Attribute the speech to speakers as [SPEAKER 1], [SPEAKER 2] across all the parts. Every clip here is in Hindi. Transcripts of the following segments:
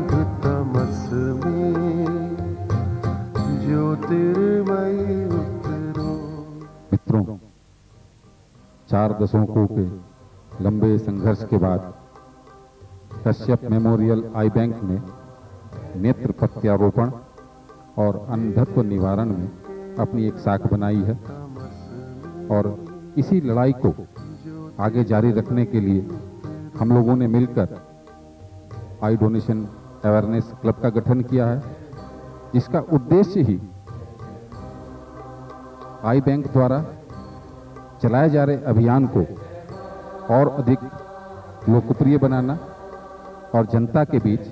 [SPEAKER 1] अंधतमस में ज्योतिर्मय उतरो।
[SPEAKER 2] मित्रों, 4 दशकों के लंबे संघर्ष के बाद कश्यप मेमोरियल आई बैंक ने नेत्र प्रत्यारोपण और अंधत्व निवारण में अपनी एक शाख बनाई है और इसी लड़ाई को आगे जारी रखने के लिए हम लोगों ने मिलकर आई डोनेशन अवेयरनेस क्लब का गठन किया है, जिसका उद्देश्य ही आई बैंक द्वारा चलाए जा रहे अभियान को और अधिक लोकप्रिय बनाना और जनता के बीच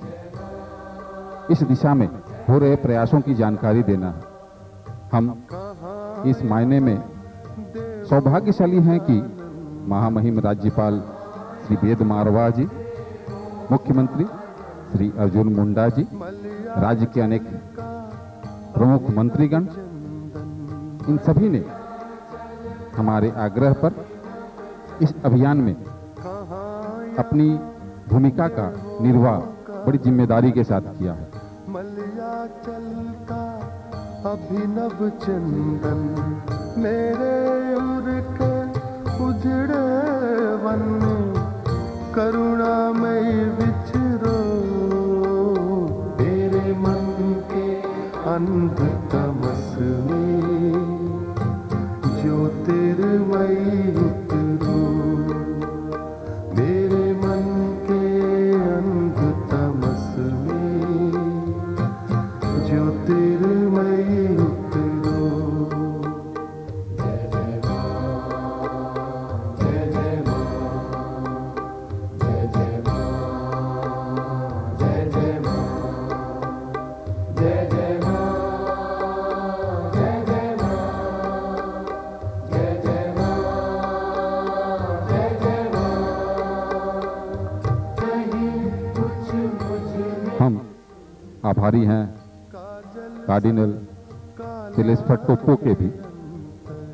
[SPEAKER 2] इस दिशा में हो रहे प्रयासों की जानकारी देना है। हम इस मायने में सौभाग्यशाली हैं कि महामहिम राज्यपाल श्री वेद मारवा जी, मुख्यमंत्री श्री अर्जुन मुंडा जी, राज्य के अनेक प्रमुख मंत्रीगण, इन सभी ने हमारे आग्रह पर इस अभियान में अपनी भूमिका का निर्वाह बड़ी जिम्मेदारी के साथ किया है।
[SPEAKER 1] मलयाचल का अभिनव चंदन मेरे उर के उजड़े वन में करुणामय विचरो। मेरे मन के अंधतमस में ज्योतिर्मय उतरो। मेरे मन के अंधतमस में ज्योतिर्मय उतरो। जय जय मां, जय जय मां, जय जय मां, जय जय मां, जय जय मां, जय जय मां, जय जय मां, जय जय मां। कहीं कुछ मुझे
[SPEAKER 2] हम आभारी हैं कार्डिनल सिलेस्टर टोप्पो के भी,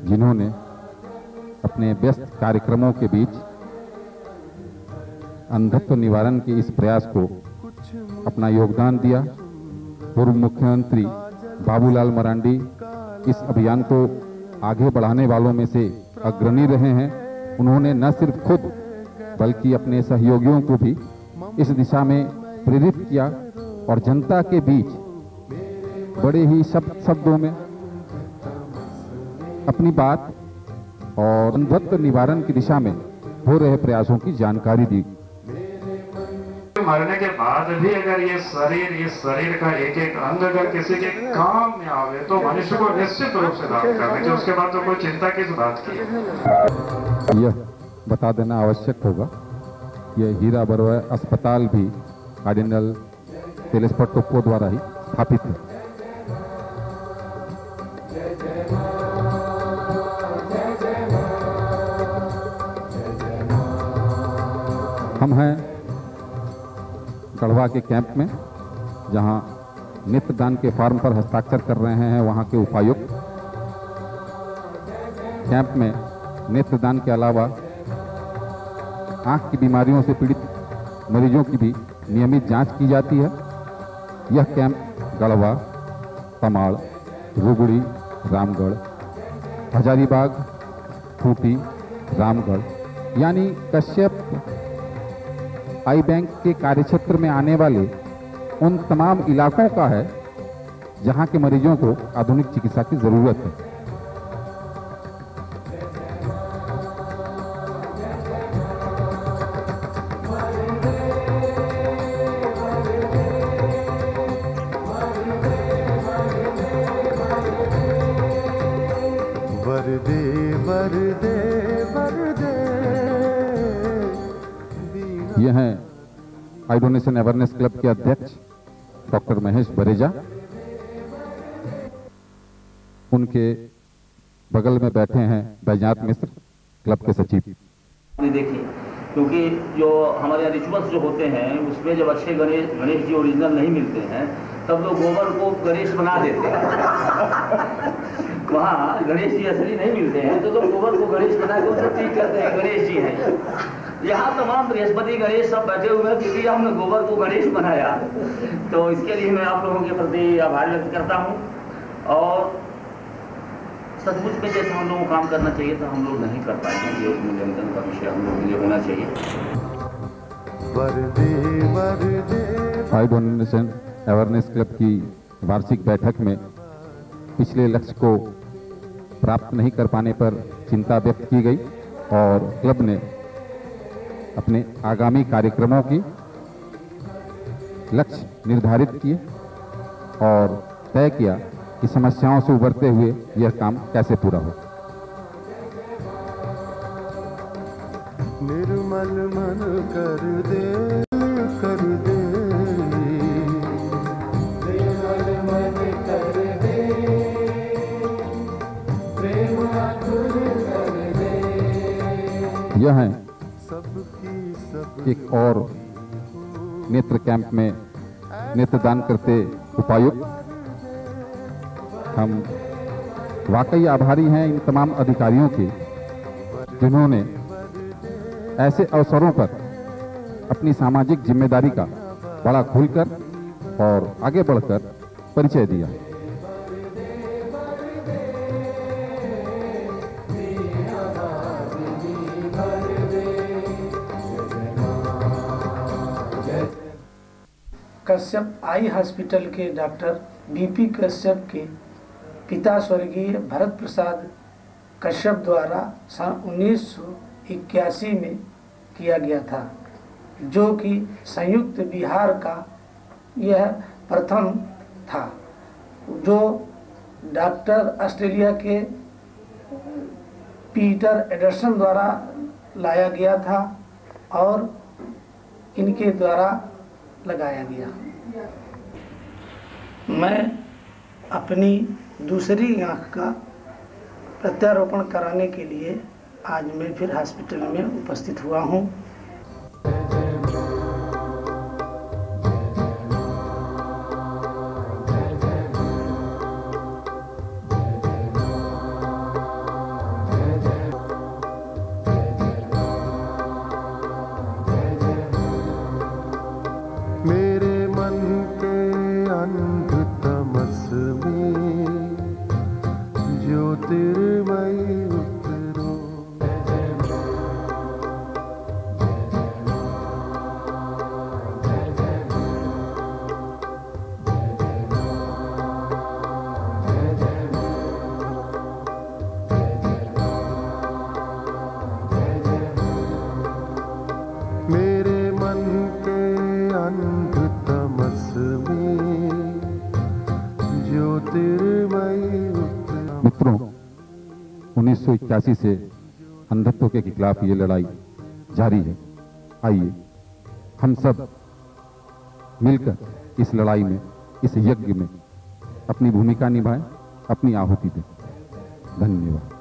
[SPEAKER 2] जिन्होंने अपने व्यस्त कार्यक्रमों के बीच अंधत्व निवारण के इस प्रयास को अपना योगदान दिया। पूर्व मुख्यमंत्री बाबूलाल मरांडी इस अभियान को आगे बढ़ाने वालों में से अग्रणी रहे हैं। उन्होंने न सिर्फ खुद बल्कि अपने सहयोगियों को भी इस दिशा में प्रेरित किया और जनता के बीच बड़े ही शब्दों में अपनी बात और अंधत्व निवारण की दिशा में हो रहे प्रयासों की जानकारी दी।
[SPEAKER 3] मरने के बाद भी अगर ये शरीर का एक एक अंग अगर किसी के काम में आवे तो मनुष्य को निश्चित रूप से दान करना चाहिए। उसके बाद तो कोई चिंता किस बात की।
[SPEAKER 2] यह बता देना आवश्यक होगा, यह हीरा बरवा अस्पताल भी कार्डिनल सिलेस्टर टोप्पो द्वारा ही स्थापित है। हम हैं गढ़वा के कैंप में, जहां नेत्रदान के फॉर्म पर हस्ताक्षर कर रहे हैं वहां के उपायुक्त। कैंप में नेत्रदान के अलावा आंख की बीमारियों से पीड़ित मरीजों की भी नियमित जांच की जाती है। यह कैंप गढ़वा, तमाड़, रुगड़ी, रामगढ़, हजारीबाग, खूंटी, रामगढ़ यानी कश्यप आई बैंक के कार्यक्षेत्र में आने वाले उन तमाम इलाकों का है जहां के मरीजों को आधुनिक चिकित्सा की जरूरत है।
[SPEAKER 1] वरदे वरदे वरदे।
[SPEAKER 2] ये हैं आई डोनेशन अवेयरनेस क्लब के अध्यक्ष डॉक्टर महेश बरेजा। उनके बगल में बैठे हैं बैजनाथ मिश्र, क्लब के सचिव।
[SPEAKER 4] देखिए, क्योंकि जो हमारे रिचुअल्स जो होते हैं उसमें जब अच्छे गणेश जी ओरिजिनल नहीं मिलते हैं तब लोग गोबर को गणेश बना देते हैं। वहाँ गणेश जी असली नहीं मिलते हैं तो लोग गोबर को गणेश बना के उनको ठीक करते हैं, गणेश जी हैं। यहाँ तमाम बृहस्पति गणेश सब बैठे हुए हैं क्योंकि हमने गोबर को गणेश बनाया। तो इसके लिए मैं आप लोगों के प्रति आभार व्यक्त करता हूँ। और सचमुच में जैसे हम लोगों को काम करना चाहिए था हम लोग नहीं कर पाएंगे, ये एक मूल्यांकन का विषय हम लोग के लिए होना चाहिए।
[SPEAKER 2] आई डोनेशन अवेयरनेस क्लब की वार्षिक बैठक में पिछले लक्ष्य को प्राप्त नहीं कर पाने पर चिंता व्यक्त की गई और क्लब ने अपने आगामी कार्यक्रमों की लक्ष्य निर्धारित किए और तय किया कि समस्याओं से उबरते हुए यह काम कैसे पूरा हो।
[SPEAKER 1] निर्मल मन कर दे निर्मल मन कर दे प्रेम अतुल कर दे।
[SPEAKER 2] यह है एक और नेत्र कैंप में नेत्रदान करते उपायुक्त। हम वाकई आभारी हैं इन तमाम अधिकारियों के जिन्होंने ऐसे अवसरों पर अपनी सामाजिक जिम्मेदारी का बड़ा खुलकर और आगे बढ़कर परिचय दिया।
[SPEAKER 5] कश्यप आई हॉस्पिटल के डॉक्टर बीपी कश्यप के पिता स्वर्गीय भरत प्रसाद कश्यप द्वारा सन 1981 में किया गया था, जो कि संयुक्त बिहार का यह प्रथम था, जो डॉक्टर ऑस्ट्रेलिया के पीटर एडरसन द्वारा लाया गया था और इनके द्वारा लगाया गया। मैं अपनी दूसरी आँख का प्रत्यारोपण कराने के लिए आज मैं फिर हॉस्पिटल में उपस्थित हुआ हूँ।
[SPEAKER 1] मेरे मन के अंध तमस में ज्योतिर्मयी उतरो। मेरे मन के अंध तमस में ज्योतिर्मयी उतरो।
[SPEAKER 2] मित्रों, 1981 से अंधत्व के खिलाफ ये लड़ाई जारी है। आइए हम सब मिलकर इस लड़ाई में, इस यज्ञ में अपनी भूमिका निभाएं, अपनी आहुति दें। धन्यवाद।